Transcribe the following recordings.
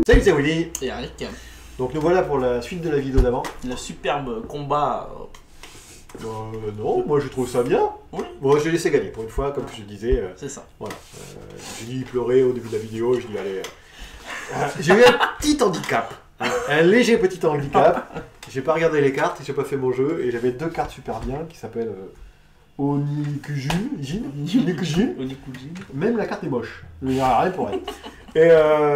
Salut, c'est Willy. Et Eric. Donc nous voilà pour la suite de la vidéo d'avant. Le superbe combat. Non, moi je trouve ça bien. Oui. Bon, j'ai laissé gagner pour une fois, comme je disais. C'est ça. Voilà. J'ai dit pleurer au début de la vidéo, je dis allez. J'ai eu un petit handicap. Un léger petit handicap. J'ai pas regardé les cartes, j'ai pas fait mon jeu, et j'avais deux cartes super bien qui s'appellent Onikujin. Même la carte est moche. Il n'y a rien pour elle. Et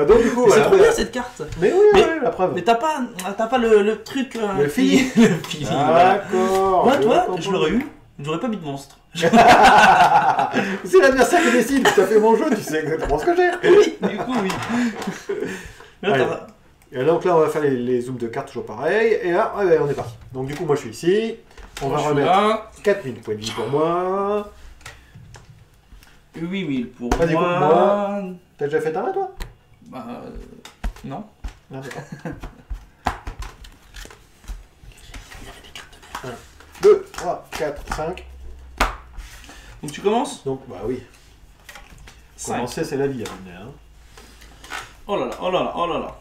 donc du coup, c'est trop bien cette carte. Mais oui, ouais, la preuve. Mais t'as pas le truc. Le feeling. Le feeling. D'accord. Moi, toi, je l'aurais eu. J'aurais pas mis de monstre. C'est l'adversaire qui décide. Tu as fait mon jeu, tu sais exactement ce que j'ai. Oui, du coup, oui. Là, et donc là, on va faire les zooms de cartes toujours pareil. Et là, ouais, on est parti. Donc du coup, moi je suis ici. On va remettre 4000 points de vie pour moi. 8000 pour Vas-y, moi. T'as déjà fait ta main, toi? Bah, non. Ah, d'accord. 1, 2, 3, 4, 5. Donc tu commences? Donc, bah oui. 5. Commencer, c'est la vie, à mener, hein. Oh là là, oh là là, oh là là.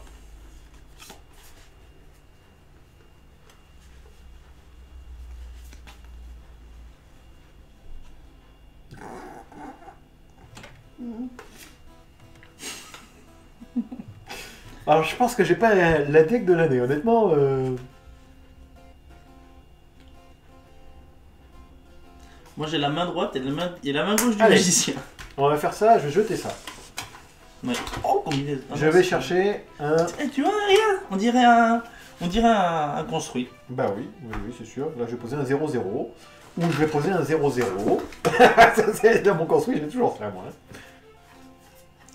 Alors, je pense que j'ai pas la deck de l'année, honnêtement. Moi j'ai la main droite et la main gauche du Allez. magicien. On va faire ça, je vais jeter ça. Ouais. Oh, combinaison. Je vais chercher un... Eh, tu vois, rien. On dirait un construit. Bah oui, c'est sûr. Là, je vais poser un 0-0. Ou je vais poser un 0-0. Ça, c'est dans mon construit, j'ai toujours ça, moi.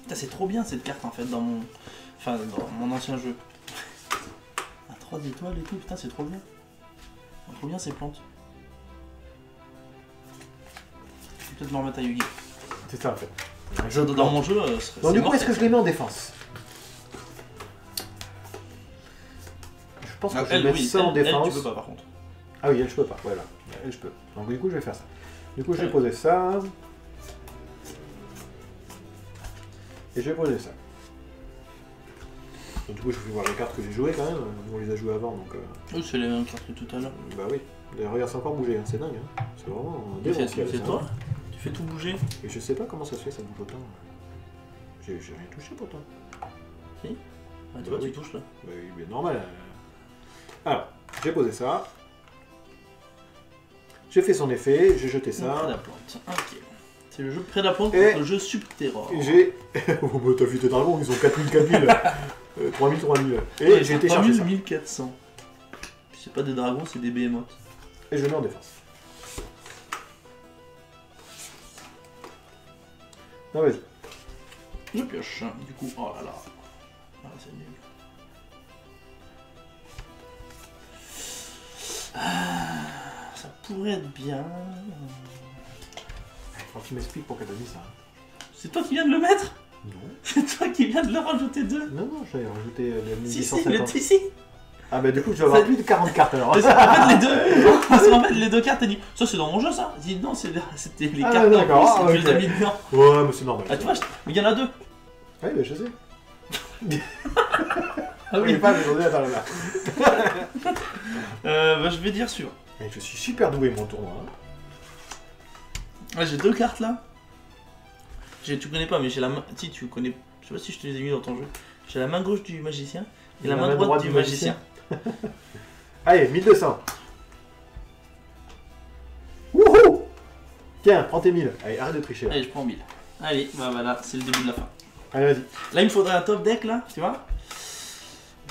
Putain, c'est trop bien cette carte en fait dans mon ancien jeu. À 3 étoiles et tout, putain, c'est trop bien. Trop bien ces plantes. Je vais peut-être me remettre à Yugi. C'est ça, en fait. Dans mon jeu, donc du coup, est-ce que je les mets en défense? Je pense que je vais mettre ça en défense. Tu peux pas par contre. Ah oui, elle, je peux pas. Voilà. Elle, je peux. Donc du coup, je vais faire ça. Du coup, je vais poser ça. Et je vais poser ça. Donc, du coup, je vais voir les cartes que j'ai jouées quand même. On les a jouées avant, donc... Oui, c'est les mêmes cartes que tout à l'heure. Bah oui. D'ailleurs, regarde, c'est encore bougé, hein. C'est dingue. Hein. C'est vraiment... C'est toi? Tu fais tout bouger? Et je sais pas comment ça se fait, ça bouge autant. J'ai rien touché pourtant. Si? Ah, tu vois, tu touches là. Bah oui, mais normal. Alors, j'ai posé ça. J'ai fait son effet, j'ai jeté ça. Près de la plante. Ok. C'est le jeu près de la plante Et contre le jeu Subterror. J'ai... Oh bah t'as vu tes dragons, ils ont 4000, 3000, 3000. Et Ouais, j'ai été chercher ça. 1400. C'est pas des dragons, c'est des behemoths. Et je le mets en défense. Non, vas-y. Je pioche. Du coup, oh là là. Ah, c'est nul. Ah, ça pourrait être bien. Faut que tu m'expliques pourquoi t'as dit ça. C'est toi qui viens de le mettre? Non. C'est toi qui viens de le rajouter deux? Non, j'avais rajouté les Si, 1850. ici. Ah bah du coup, je vais avoir plus de 40 cartes alors. Parce qu'en fait, les deux cartes, t'as dit, ça c'est dans mon jeu ça? J'ai dit non, c'était les cartes en d'accord, plus, et tu les as ok. mis dedans. Ouais, mais c'est normal. Ah, tu vois, mais il y en a deux. Ouais, bah je sais. Ah Oui, oui, pas, mais on est à là. bah, je vais dire sûr. Mais je suis super doué mon tournoi. Hein. Ouais, j'ai deux cartes là. Tu connais pas, mais j'ai la main. Si, tu connais. Je sais pas si je te les ai mis dans ton jeu. J'ai la main gauche du magicien et la main droite du magicien. Allez, 1200. Wouhou! Tiens, prends tes 1000. Allez, arrête de tricher. Là. Allez, je prends 1000. Allez, bah voilà, c'est le début de la fin. Allez, vas-y. Là, il me faudrait un top deck là, tu vois.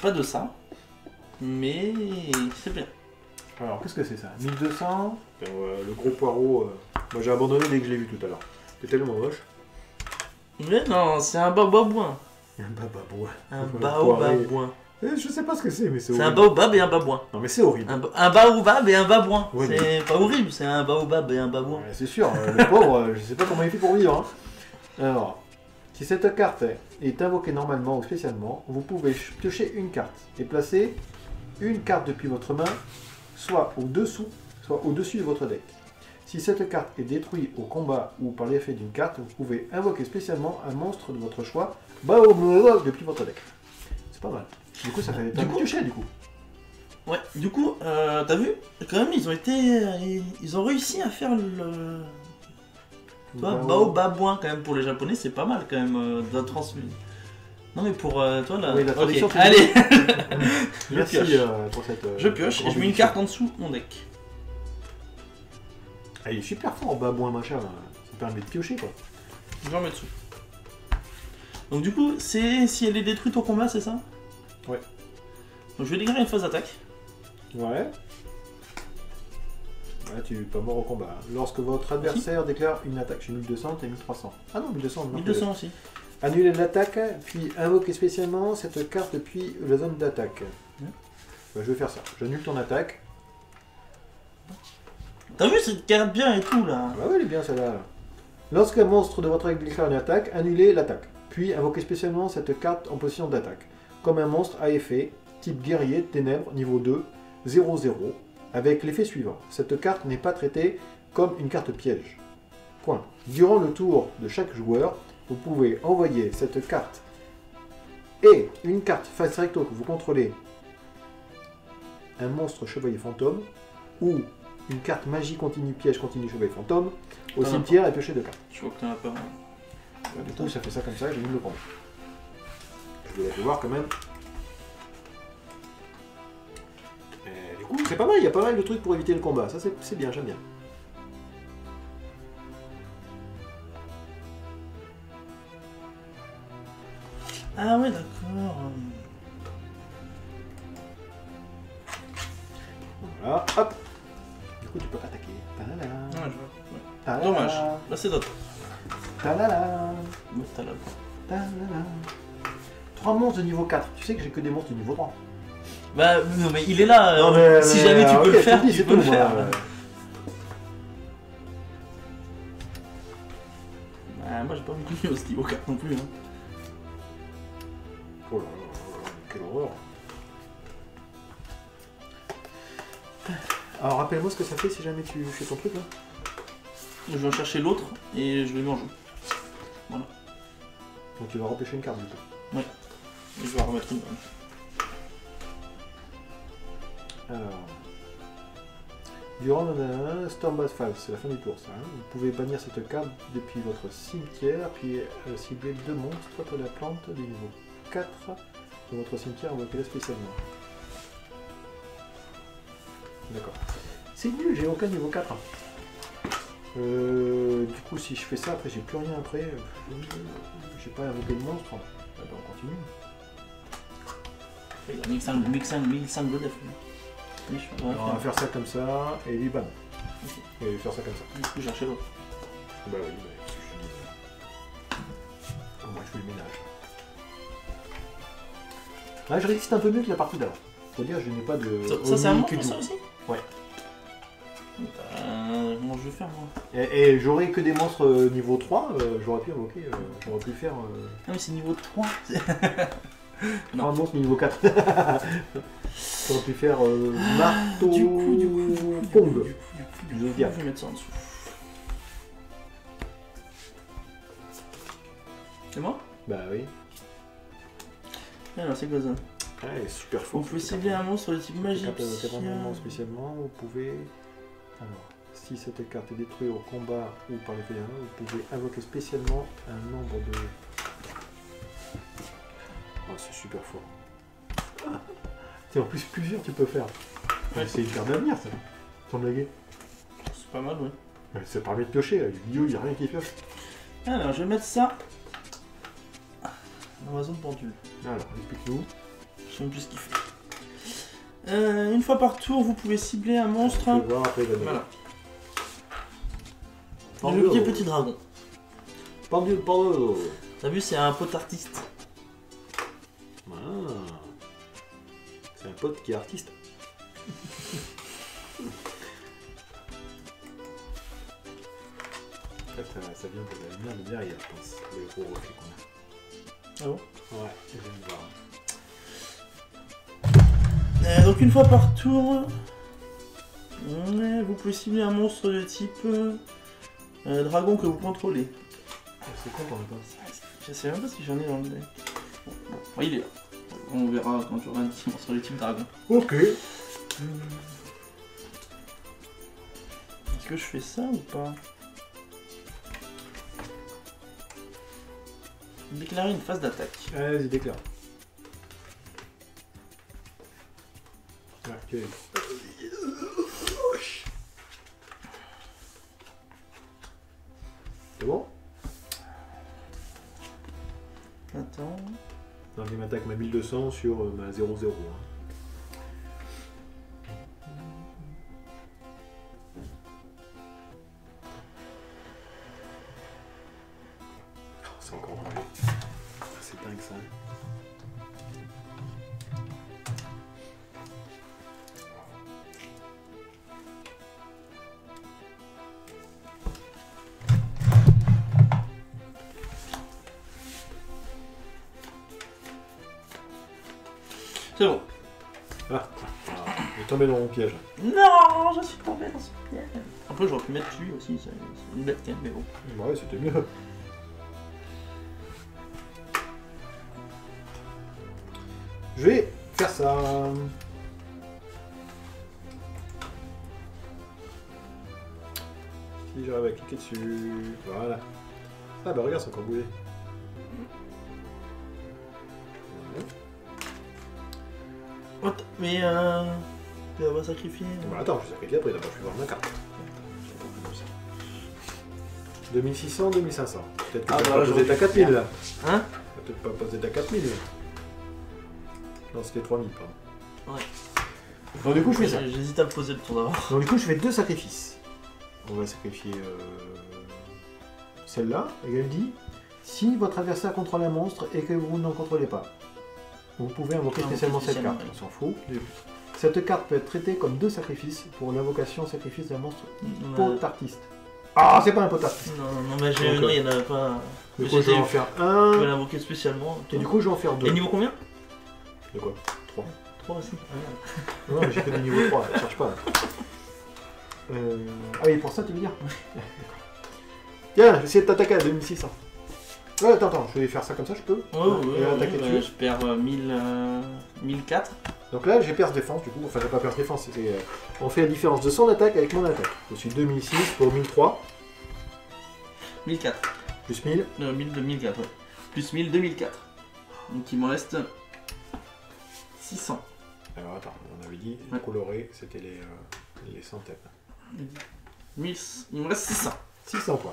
Pas de ça. Mais c'est bien. Alors, qu'est-ce que c'est ça? 1200. Le gros poireau. Moi, j'ai abandonné dès que je l'ai vu tout à l'heure. C'est tellement moche. Mais non, c'est un babouin. Un bababouin. Un baobabouin. Je sais pas ce que c'est, mais c'est horrible. C'est un baobab et un babouin. Non, mais c'est horrible. Un baobab et un babouin. Ouais, C'est pas horrible, c'est un baobab et un babouin. Ouais, c'est sûr, le pauvre, je sais pas comment il fait pour vivre. Hein. Alors, si cette carte est invoquée normalement ou spécialement, vous pouvez piocher une carte et placer une carte depuis votre main, soit au-dessous, soit au-dessus de votre deck. Si cette carte est détruite au combat ou par l'effet d'une carte, vous pouvez invoquer spécialement un monstre de votre choix depuis votre deck. C'est pas mal. Du coup, ça fait un piocher du coup. Ouais, du coup, t'as vu? Quand même, ils ont réussi à faire le. Tu vois, Baobabouin quand même pour les Japonais, c'est pas mal quand même de la transmission. Non mais pour toi là. Oui, la traduction, okay. Allez. Merci pour cette. Je pioche et je mets une carte en dessous de mon deck. Ah, il est super fort, Babouin machin. Ça permet de piocher quoi. J'en mets dessous. Donc du coup, c'est si elle est détruite au combat, c'est ça? Ouais. Donc je vais dégager une phase d'attaque. Ouais. Ouais, tu n'es pas mort au combat. Lorsque votre adversaire déclare une attaque, j'ai 1200, t'as 1300. Ah non, 1200. 1200 aussi. Annulez l'attaque, puis invoquez spécialement cette carte depuis la zone d'attaque. Bah, je vais faire ça. J'annule ton attaque. T'as vu cette carte bien et tout là? Ah ouais, elle est bien celle-là. Lorsqu'un monstre de votre deck déclare une attaque, annulez l'attaque. Puis invoquez spécialement cette carte en position d'attaque. Comme un monstre à effet, type guerrier, ténèbres, niveau 2, 0-0, avec l'effet suivant. Cette carte n'est pas traitée comme une carte piège. Point. Durant le tour de chaque joueur, vous pouvez envoyer cette carte et une carte face recto que vous contrôlez, un monstre chevalier fantôme, ou une carte magie continue, piège continue, chevalier fantôme, au cimetière et piocher de cartes. Je vois que t'en as pas. Du coup, ça fait ça comme ça, j'ai mis le prendre. Je vais la voir quand même. Et du coup, c'est pas mal, il y a pas mal de trucs pour éviter le combat. Ça, c'est bien, j'aime bien. Ah ouais, d'accord. Voilà, hop. Du coup, tu peux attaquer. Ta-la-la. Ah, je vois. Ouais. Ta-la-la. Dommage. Là, c'est d'autres. Ta-la-la. Ta-la-la. Ta-la-la. 3 monstres de niveau 4. Tu sais que j'ai que des monstres de niveau 3. Bah, non, mais il est là. Non, mais, si jamais tu peux le faire, tu peux le faire. Bah, moi, j'ai pas envie de au niveau 4 non plus. Hein. Oh là là, quelle horreur. Alors rappelle-moi ce que ça fait si jamais tu fais ton truc là. Je vais en chercher l'autre et je vais lui en jouer. Voilà. Donc tu vas repêcher une carte du coup. Ouais. Et je vais en remettre une. Alors. Durant le Stormblast Phase, c'est la fin du tour ça. Hein. Vous pouvez bannir cette carte depuis votre cimetière, puis cibler 2 monstres que la plante des niveaux 4 de votre cimetière, invoquez-la spécialement. D'accord. C'est nul, j'ai aucun niveau 4. Du coup, si je fais ça, après j'ai plus rien après. J'ai pas invoqué de monstre. Ah ben, on continue. Il a 1005 de def. On va faire ça comme ça, et lui bam. Okay. Et faire ça comme ça. Du coup, j'ai cherché l'autre. Bah oui, bah, si je dis. Moi, je fais le ménage. Là, je résiste un peu mieux que la partie d'avant. Faut dire, je n'ai pas de. Ça c'est un monstre, ça aussi? Ouais. Comment je vais faire moi? Et j'aurais que des monstres niveau 3, j'aurais pu invoquer, j'aurais pu faire. Ah, mais c'est niveau 3. Non, un monstre niveau 4. J'aurais pu faire marteau. Du coup, Pong. Je vais mettre ça en dessous. C'est moi? Bah oui. Alors, c'est quoi ça? Ouais, super fort. Vous pouvez cibler un monstre de type magique. Spécialement, vous pouvez. Alors, si cette carte est détruite au combat ou par les fédéraux, vous pouvez invoquer spécialement un nombre de. Oh, c'est super fort. C'est en plus plusieurs tu peux faire. Ouais. C'est une carte d'avenir ça. Sans blaguer. C'est pas mal, ouais. Ça permet de piocher, là. Il n'y a rien qui pioche. Alors, je vais mettre ça dans ma zone pendule. Alors, explique-nous. Je sais même plus ce qu'il fait. Une fois par tour, vous pouvez cibler un monstre. On peut voir après, voilà. Le petit petit dragon. Pendule. T'as vu, c'est un pote artiste. Ah. C'est un pote qui est artiste. Ça vient de la lumière de derrière, je pense. Les gros reflets qu'on a. Ah bon? Ouais, je viens de voir. Donc une fois par tour, vous pouvez cibler un monstre de type dragon que vous contrôlez. C'est quoi qu'on a pas? Je sais même pas si j'en ai dans le deck. Bon, il est là. On verra quand j'aurai un petit sur les types dragons. Ok. Est-ce que je fais ça ou pas? Déclarer une phase d'attaque. Allez, vas-y, déclare. Ok. C'est bon? Attends. Donc il m'attaque ma 1200 sur ma 0-0. C'est encore mieux. C'est dingue ça. C'est bon. Ah, il est tombé dans mon piège. Non, je suis tombé dans ce piège. Après, j'aurais pu mettre lui aussi, c'est une bête quand même, mais bon. Ouais, c'était mieux. Je vais faire ça. Si j'arrive à cliquer dessus. Voilà. Ah bah regarde, c'est encore bougé. What? Mais tu vas pas sacrifier. Bah attends, je sacrifie après, d'abord je vais voir ma carte. 2600, 2500. Peut-être que Ah tu bah, vas pas poser ta 4000 là. Hein? Tu vas peut-être pas poser ta 4000 là. Non, c'était 3000, pardon. Ouais. Donc du coup, je fais ça. J'hésite à le poser le tour d'avant. Donc du coup, je fais 2 sacrifices. On va sacrifier celle-là, et elle dit si votre adversaire contrôle un monstre et que vous n'en contrôlez pas, vous pouvez invoquer spécialement cette carte. On s'en fout. Cette carte peut être traitée comme 2 sacrifices pour l'invocation sacrifice d'un monstre potartiste. Ah, c'est pas un potartiste. Non, mais j'ai non, il n'y en a pas. Du coup, je vais en faire Je un. vais l'invoquer spécialement. Et du coup, je vais en faire 2. Et niveau combien? De quoi 3. 3 aussi. Non, mais j'ai que des niveaux 3, ne cherche pas. Ah oui, pour ça, tu veux dire Tiens, je vais essayer de t'attaquer à 2600. Ouais, attends, je vais faire ça comme ça, je peux. Ouais, Et attaquer dessus. je perds 1004. Donc là, j'ai perce défense, du coup. Enfin, j'ai pas perce défense, c'est... on fait la différence de son attaque avec mon attaque. Je suis 2006 pour 1003. 1004. Plus 1000. 1004, ouais. Plus 1000, 2004. Donc il m'en reste 600. Alors attends, on avait dit Ouais. coloré, c'était les centaines. Il me reste 600. 600 points.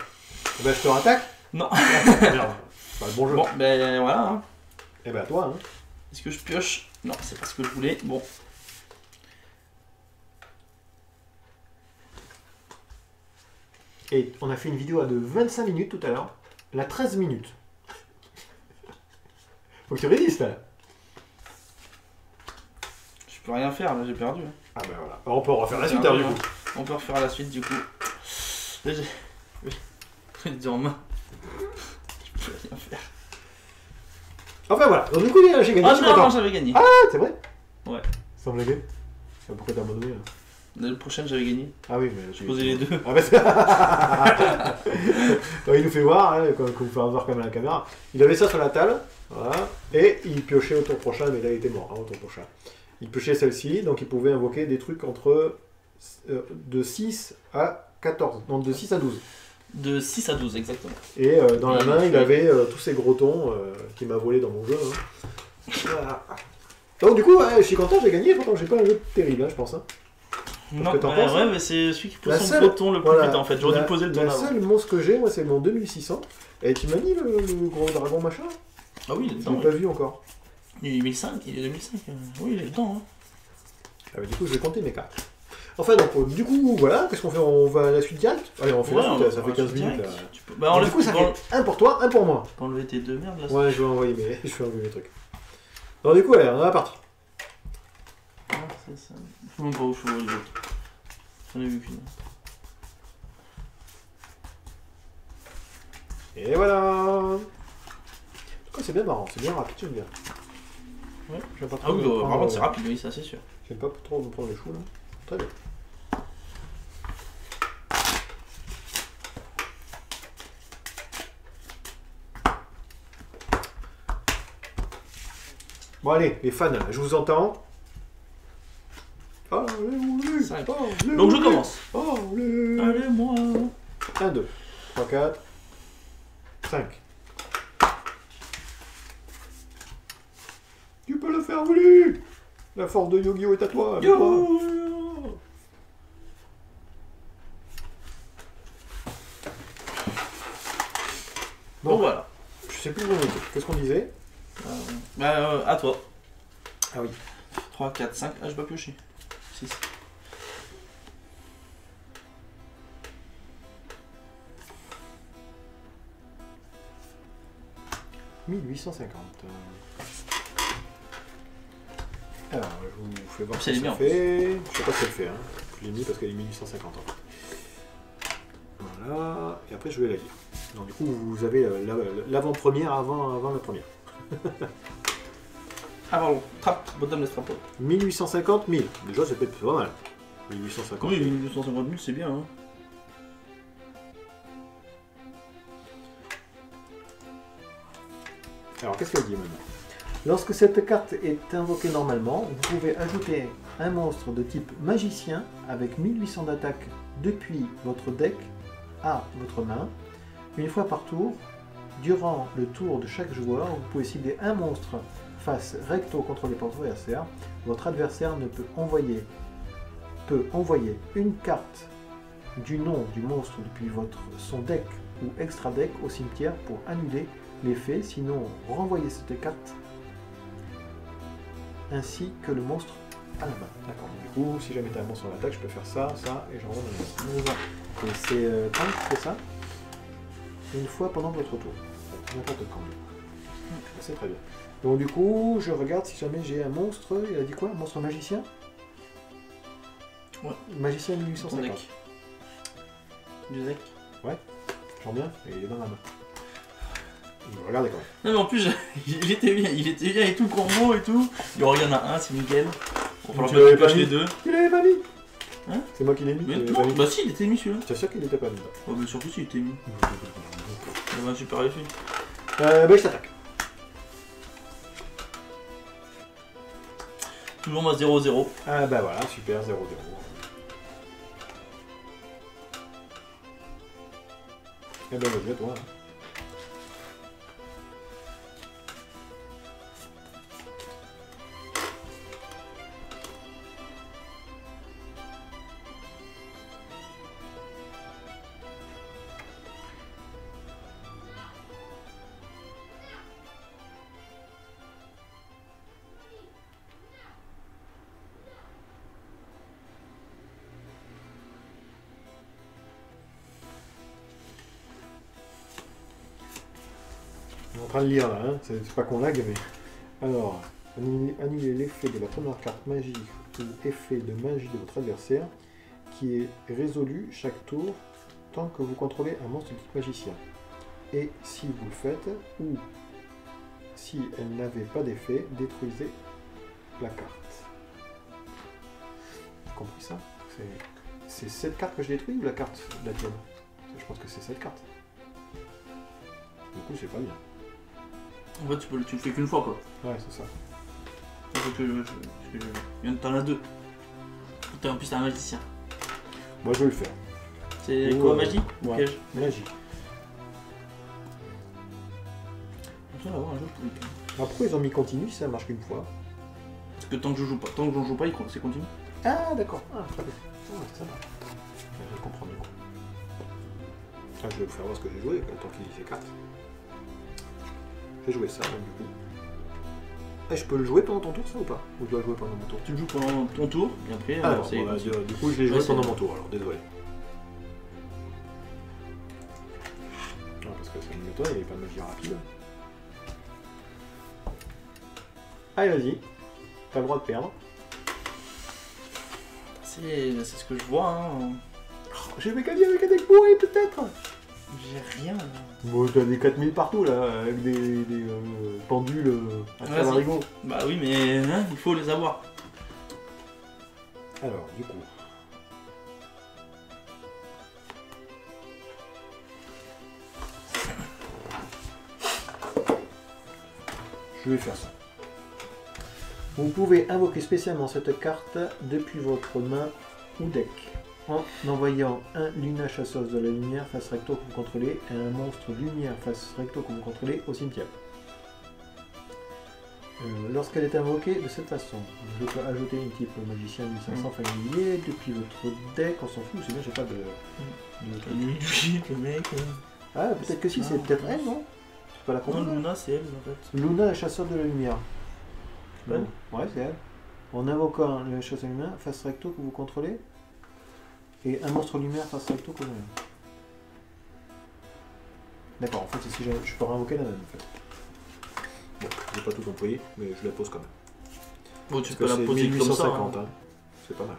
Eh ben, je te rattaque. Non. Merde. Pas le bon jeu. Bon, ben voilà. Hein. Eh ben, à toi, hein. Est-ce que je pioche? Non, c'est pas ce que je voulais. Bon. Et on a fait une vidéo de 25 minutes tout à l'heure. La 13 minutes. Faut que tu résistes, là. Je peux rien faire, là, j'ai perdu. Hein. Ah ben voilà. Alors, on peut refaire la suite, alors, du coup. On peut refaire la suite, du coup. Là, j'ai... Oui. J'ai dit en main. Je peux rien faire. Enfin, voilà. Donc, du coup, j'ai gagné. Ah je suis non, content. j'avais gagné. Ah, c'est vrai? Ouais. Sans blaguer. Pourquoi t'as abandonné, là? La prochaine, j'avais gagné. Ah oui, mais... J'ai posé les deux. Ah bah ouais, il nous fait voir, hein, comme vous pouvez voir comme à la caméra. Il avait ça sur la table, voilà, et il piochait au tour prochain, mais là il était mort, hein, au tour prochain. Il piochait celle-ci, donc il pouvait invoquer des trucs entre de 6 à 14, non de 6 à 12. De 6 à 12, exactement. Et dans la main, il avait tous ces gros tons qu'il m'a volé dans mon jeu. Hein. Voilà. Donc du coup, ouais, je suis content, j'ai gagné, pourtant j'ai pas un jeu terrible, hein, je pense. Hein. Non, que t'en penses, ouais, hein. mais c'est celui qui pose La son seule- bouton le plus voilà, vite en fait. J'aurais dû poser le tour La d'avant. seule monstre que j'ai, moi, c'est mon 2600. Et tu m'as mis le gros dragon machin? Ah oui, il est Je dedans. l'ai pas vu encore. Il est 1005, il est 2005. Oui, il est dedans. Hein. Ah bah, du coup, je vais compter mes cartes. Enfin, donc, du coup, voilà, qu'est-ce qu'on fait? On va à la suite directe? Allez, on fait la suite, ça fait 15 minutes. Là. Bah, Donc, enlève, du coup, ça tu peux fait un pour toi, un pour moi. enlever tes deux merdes là. Ouais, je vais envoyer mes trucs. Donc, du coup, allez, on est parti. Ah, c'est ça. Je sais même pas où je vois les autres. J'en ai vu qu'une. Et voilà. En tout cas, c'est bien marrant, c'est bien rapide, j'aime bien. Ouais. J'aime pas Ah trop oui, me prendre, par contre, c'est rapide, oui, ça c'est sûr. J'aime pas trop me prendre les choux, là. Très bien. Bon allez, les fans, je vous entends. Allez, Cinq. allez, Donc je commence. Allez. Allez, moi. 1, 2, 3, 4, 5. Tu peux le faire, Willy. La force de Yu-Gi-Oh est à toi. avec toi. Yo. Bon, Donc voilà. je sais plus où on était. Qu'est-ce qu'on disait? À toi. Ah oui. 3, 4, 5. Ah, je vais pas piocher. 6. « 1850. Alors, je vous fais voir ce C'est que ça bien, fait. Je sais pas ce qu'elle fait. Hein. Je l'ai mis parce qu'elle est 1850 ans. Voilà. Et après, je vais la lire. Donc, du coup, vous avez l'avant-première avant la première. Ah, pardon. Trappe, bottomless trap. 1850 000. Déjà, ça peut être pas mal. 1850 Oui, 000. 1250 000, c'est bien. Hein. Alors, qu'est-ce qu'elle dit maintenant? Lorsque cette carte est invoquée normalement, vous pouvez ajouter un monstre de type magicien avec 1800 d'attaque depuis votre deck à votre main. Une fois par tour, durant le tour de chaque joueur, vous pouvez cibler un monstre face recto contre les portes adversaires. Votre adversaire ne peut envoyer une carte du nom du monstre depuis son deck ou extra deck au cimetière pour annuler l'effet, sinon renvoyez cette carte ainsi que le monstre à la main. D'accord. Du coup, si jamais tu as un monstre en attaque, je peux faire ça, ça, et je renvoie mon monstre. Et c'est quand tu fais ça, une fois pendant votre tour. N'importe quand. C'est très bien. Donc du coup, je regarde si jamais j'ai un monstre. Il a dit quoi? Un monstre magicien? Ouais. Magicien Ton 1850. deck. Du deck. J'en viens, et il est dans la main. Regardez quand même. Non mais en plus, il était bien et tout, combo et tout. Il y en a un, c'est nickel. Il va falloir Tu que tu l'avais pas pioches les mis? deux. Il l'avait pas mis. Hein? C'est moi qui l'ai mis. Mais tu l'avais non, pas mis. bah si, il était mis celui-là. T'es sûr qu'il n'était pas mis? Oh, mais surtout s'il était mis. Il avait un super effet. Bah, je t'attaque. Toujours ma 0-0. Ah bah voilà, super, 0-0. Eh ben vas-y à toi. On est en train de lire là, hein. C'est pas qu'on lag, mais... Alors, annulez l'effet de la première carte magique ou effet de magie de votre adversaire qui est résolu chaque tour tant que vous contrôlez un monstre type magicien. Et si vous le faites, ou si elle n'avait pas d'effet, détruisez la carte. T'as compris ça? C'est cette carte que je détruis ou la carte de la tienne? Je pense que c'est cette carte. Du coup, c'est pas bien. En fait, tu le fais qu'une fois quoi. Ouais, c'est ça. T'en as deux. En plus, t'es un magicien. Moi, je vais le faire. C'est Ou, quoi, magie ou Ouais, piège? magie. On va avoir un jeu pourri. Alors, pourquoi ils ont mis continue si ça marche qu'une fois? Parce que tant que je joue pas, c'est continu. Ah, d'accord. Ah, très bien. Ah, ça va. Je comprends du coup. Ah, je vais vous faire voir ce que j'ai joué tant qu'il fait 4. J'ai joué ça, donc du coup. Et je peux le jouer pendant ton tour, ça ou pas? Ou je dois jouer pendant mon tour? Tu le joues pendant ton tour, et après, Ah, c'est... bon, bah, du coup, je l'ai joué Ouais, pendant c'est- mon tour, alors désolé. Non, parce que ça me met toi, il n'y avait pas de magie rapide. Allez, vas-y. T'as le droit de perdre. C'est ce que je vois, hein. Oh, j'ai mécanique avec un deck bourré, peut-être. J'ai rien. Bon, t'as des 4000 partout, là, avec des pendules à faire Vas-y. l'arigot. Bah oui, mais hein, il faut les avoir. Alors, du coup... Je vais faire ça. Vous pouvez invoquer spécialement cette carte depuis votre main ou deck en envoyant un Luna chasseuse de la lumière face recto que vous contrôlez et un monstre lumière face recto que vous contrôlez au cimetière. Lorsqu'elle est invoquée de cette façon, je peux ajouter une type magicien 1500 familier depuis votre deck, on s'en fout, c'est bien, j'ai pas de... Le mec. Ah, peut-être que si, c'est peut-être elle, non? C'est pas la combo? Non, Luna, c'est elle en fait. Luna, la chasseur de la lumière. Ouais. Ouais, c'est elle. En invoquant le chasseur de la lumière, face recto que vous contrôlez, et un monstre lumière face recto que vous avez. D'accord, en fait, ici, je peux invoquer la même, en fait. Bon, j'ai pas tout compris, mais je la pose quand même. Bon, tu Parce peux que la c'est poser comme ça. 1850, hein. C'est pas mal.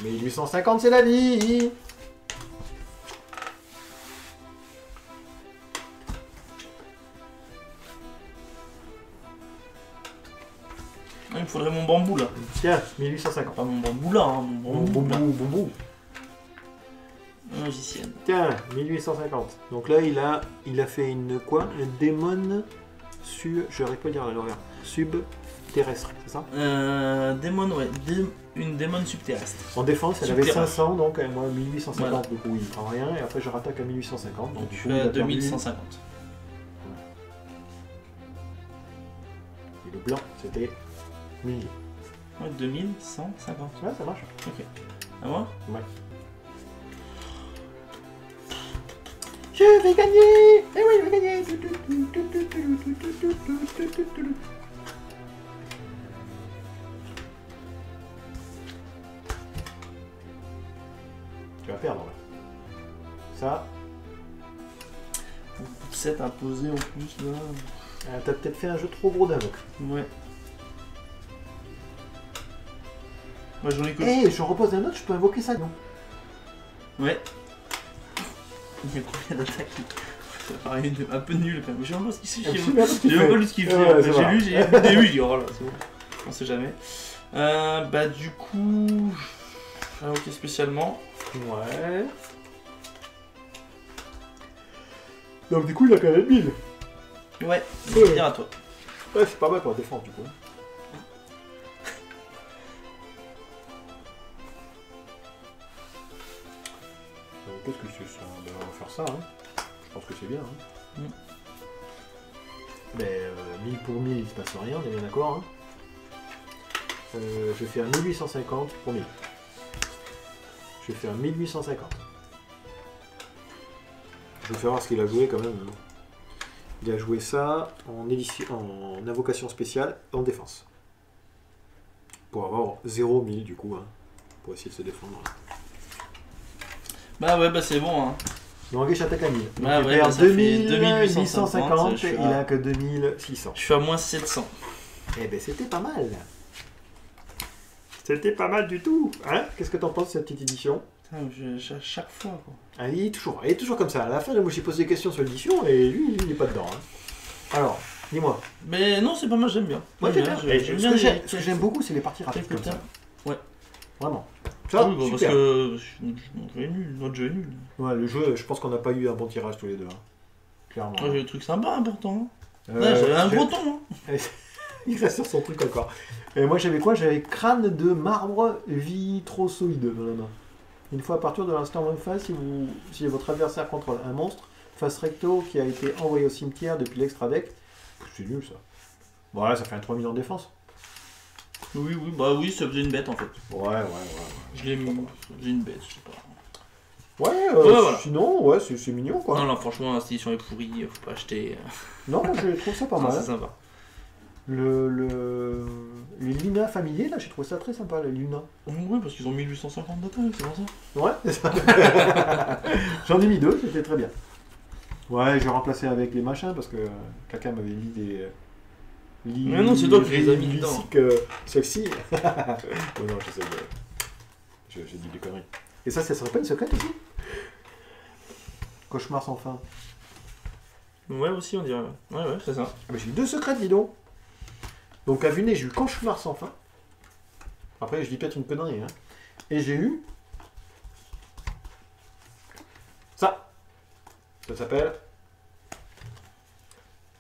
1850, c'est la vie! Il me faudrait mon bambou là. Tiens, 1850. Pas mon bambou là, hein, mon bambou. là. Boubou. Magicienne. Tiens, 1850. Donc là, il a fait une quoi? Une démon je n'arrive pas à dire à l'horaire. Subterrestre, c'est ça? Démon, ouais. Une démon subterrestre. En défense, elle avait Subterrestre. 500, donc moi 1850, Voilà. du coup il prend rien, et après je rattaque à 1850. Donc Donc du tu coup, fais il à a perdu. 2150. Et le blanc, c'était 1000. Ouais, 2150. Ouais, ça marche. Ok. À moi? Ouais. Je vais gagner! Eh oui, je vais gagner! Tu vas perdre là. Ça, 7 imposé en plus là. t'as peut-être fait un jeu trop gros d'invoque. Ouais. Moi j'en ai que. Eh, je repose un autre, je peux invoquer ça, non? Ouais. Il y a combien d'attaques? Ça paraît un peu nul quand même. Je sais même pas ce qu'il fait. J'ai même pas lu ce qu'il fait. Ouais, c'est J'ai vrai. lu, j'ai vu le début, j'ai dit oh là, c'est bon. On sait jamais. Bah du coup. Ok, spécialement. Ouais. Donc du coup, il a quand même 1000. Ouais, c'est bien à toi. Ouais, c'est pas mal pour la défense du coup. Qu'est-ce que c'est ça? Ben, on va faire ça, hein. Je pense que c'est bien. Hein. Mais 1000 pour 1000, il se passe rien, on est bien d'accord. Hein. Je vais faire 1850 pour 1000. Je vais faire 1850. Je vais faire voir ce qu'il a joué quand même. Hein. Il a joué ça en invocation spéciale en défense. Pour avoir 0,1000 du coup, hein, pour essayer de se défendre. Bah ouais, bah c'est bon. Hein. Donc Gesh attaque à 1000. Donc Ah il ouais, perd bah, ça fait 2850 je et suis il à- a que 2600. Je suis à moins 700. Eh ben c'était pas mal. C'était pas mal du tout. Hein? Qu'est-ce que t'en penses de cette petite édition? Putain, chaque fois quoi. Ah, il est toujours comme ça. À la fin, moi j'ai posé des questions sur l'édition et lui, il est pas dedans. Hein. Alors, dis-moi. Mais non, c'est pas mal, j'aime bien. Moi J'aime j'aime bien. j'aime bien Ce que j'aime beaucoup, c'est les parties rapides quelques comme ça. termes. Ouais. Vraiment. Ah Ça, oui, bah, parce super. que notre jeu est nul. Notre jeu est nul. Ouais, le jeu, je pense qu'on n'a pas eu un bon tirage tous les deux. Hein. Clairement. Moi j'ai des trucs sympas, importants. Euh, Ouais, j'avais un j'ai- breton. Hein. Il reste sur son truc encore. Et moi j'avais quoi? J'avais crâne de marbre vitrosoïde dans la main. Une fois à partir de l'instant même phase, si votre adversaire contrôle un monstre, face recto qui a été envoyé au cimetière depuis l'extra deck, c'est nul ça. Bon là ça fait un 3000 en défense. Oui, bah oui, ça faisait une bête en fait. Ouais. Je l'ai mis. J'ai une bête, je sais pas. Ouais, voilà. sinon, ouais, c'est mignon quoi. Non, franchement, la édition est pourrie, faut pas acheter. Non, moi je trouve ça pas Non, mal. c'est sympa. Les Luna familiers, là, j'ai trouvé ça très sympa, les Luna. Ouais, parce qu'ils ont 1850 d'attaque, c'est pour ça. Ouais, c'est ça. J'en ai mis deux, c'était très bien. Ouais, j'ai remplacé avec les machins parce que quelqu'un m'avait mis des. Mais non, c'est toi qui les as mis dedans. Celle-ci. Oh non, je sais. J'ai dit des conneries. Et ça serait pas une secrète aussi? Cauchemar sans fin. Ouais, aussi, on dirait. Ouais, c'est ça. Ah bah, j'ai eu deux secrètes, dis donc. Donc à vue nez, j'ai eu Cauchemar sans fin. Après, je dis peut-être une connerie. Hein. Et j'ai eu. Ça. Ça s'appelle.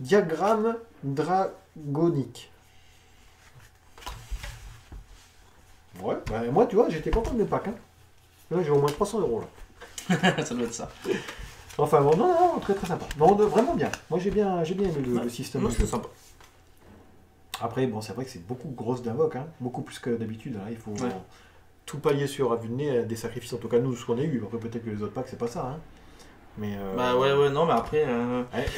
Diagramme dragonique. Ouais, bah, moi, tu vois, j'étais content de mes packs. Hein. Là, j'ai au moins 300 € là. Ça doit être ça. Enfin, bon, non, très très sympa. Non, vraiment bien. Moi, j'ai bien aimé le système. Non, c'était sympa. Après, bon, c'est vrai que c'est beaucoup grosse d'invoque, hein. Beaucoup plus que d'habitude. Hein. Il faut tout pallier sur à vue de nez, des sacrifices, en tout cas nous, ce qu'on a eu. Après, peut-être que les autres packs, c'est pas ça. Hein. Mais, bah ouais, non, mais après...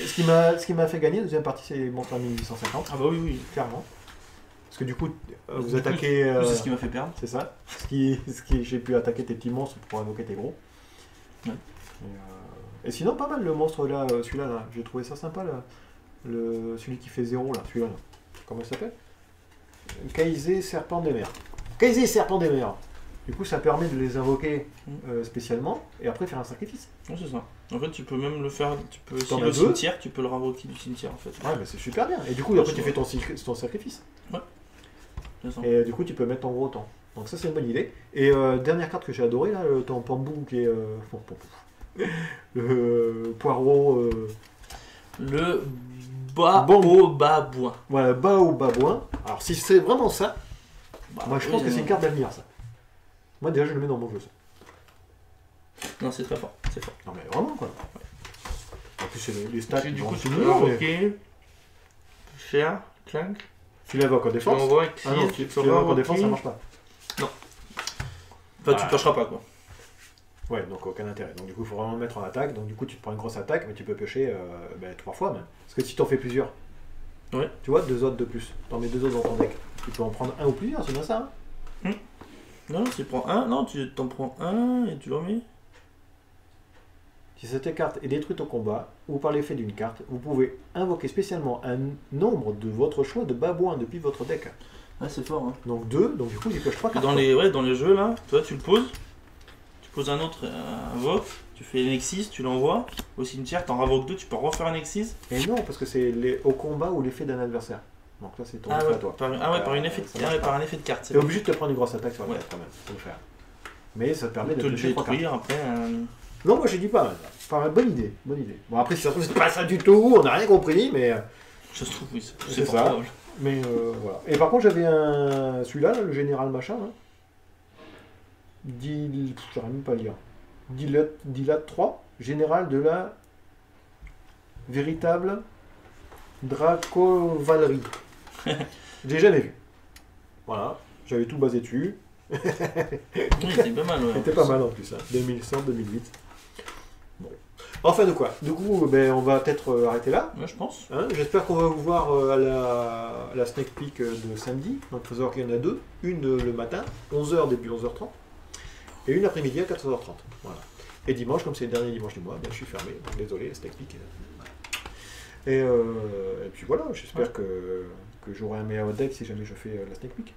Ce qui m'a fait gagner, la deuxième partie, c'est les monstres à 1850. Ah bah oui, clairement. Parce que du coup, vous attaquez... c'est ce qui m'a fait perdre. C'est ça. J'ai pu attaquer tes petits monstres pour invoquer tes gros. Ouais. Et sinon, pas mal le monstre là, celui-là, là. J'ai trouvé ça sympa, là. Celui qui fait 0, là, celui-là. Là. Comment il s'appelle? Kaizé Serpent des Mers. Kaizé Serpent des Mers. Du coup, ça permet de les invoquer spécialement et après faire un sacrifice. Ouais, c'est ça. En fait, tu peux même le faire. Tu peux aussi le cimetière, tu peux le renvoquer du cimetière en fait. Ouais, mais c'est super bien. Et du coup, après, tu fais ton sacrifice. Ouais. Et du coup, tu peux mettre ton gros temps. Donc, ça, c'est une bonne idée. Et dernière carte que j'ai adorée, là, ton Pambou qui est. Le poireau. Le baobabouin. Voilà, baobabouin. Alors, si c'est vraiment ça, bah, moi je pense que c'est une carte d'avenir, ça. Moi, déjà, je le mets dans mon jeu, ça. Non, c'est très fort. C'est fort. Non, mais vraiment, quoi. En plus, c'est les stats. Du coup, tu peux invoquer. Cher, clank. Tu l'invoques en défense. Ah non, tu l'invoques en défense, ça marche pas. Non. Enfin, tu piocheras pas, quoi. Ouais, donc aucun intérêt. Donc du coup, il faut vraiment le mettre en attaque. Donc du coup, tu te prends une grosse attaque, mais tu peux piocher 3 fois même. Parce que si tu en fais plusieurs, ouais. Tu vois, 2 autres de plus. Tu en mets 2 autres dans ton deck. Tu peux en prendre un ou plusieurs, c'est bien ça. Hein non, tu prends un, non, tu t'en prends un et tu le remets. Si cette carte est détruite au combat, ou par l'effet d'une carte, vous pouvez invoquer spécialement un nombre de votre choix de babouins depuis votre deck. Ah, c'est fort, hein. Donc 2, donc du coup, il pioche 3 cartes. Dans les jeux, là, toi, tu le poses. Tu poses un autre invoque, tu fais un Nexus, tu l'envoies au cimetière, t'en invoques 2, tu peux refaire un Nexus. Et non, parce que c'est au combat ou l'effet d'un adversaire. Donc là, c'est ton effet à toi. Par un effet de carte. Tu es obligé de te prendre une grosse attaque sur la carte quand même, pour le faire. Mais ça te permet de le piocher 3 cartes. après. Non, moi j'ai dit pas mal. Enfin, bonne idée. Bon, après, si ça se trouve, c'est pas ça du tout, on n'a rien compris, mais. Ça se trouve, oui, c'est ça. Probable. Mais voilà. Et par contre, j'avais celui-là, le général machin. Hein. Je saurais même pas lire. Dilat 3, général de la véritable Dracovalerie. J'ai jamais vu. Voilà, j'avais tout basé dessus. Oui, c'était pas mal, ouais. C'était pas mal en plus, hein. 2007, 2008. Bon. Enfin de quoi? Du coup, on va peut-être arrêter là. Ouais, je pense. Hein, j'espère qu'on va vous voir à la sneak peek de samedi. Donc il faut savoir qu'il y en a 2. Une le matin, 11h début 11h30. Et une après-midi à 14h30. Voilà. Et dimanche, comme c'est le dernier dimanche du mois, je suis fermé. Donc désolé, sneak peek. Et puis voilà, j'espère que j'aurai un meilleur deck si jamais je fais la sneak peek.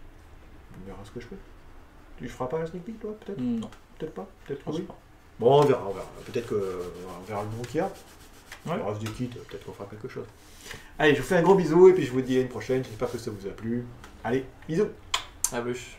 On verra ce que je fais. Tu feras pas la sneak peek, toi, peut-être? Non. Peut-être pas? Peut-être que oui. Pas. Bon, on verra. Peut-être qu'on verra le nom qu'il y a. Ouais. Le reste du kit, peut-être qu'on fera quelque chose. Allez, je vous fais un gros bisou et puis je vous dis à une prochaine. J'espère que ça vous a plu. Allez, bisous. À plus.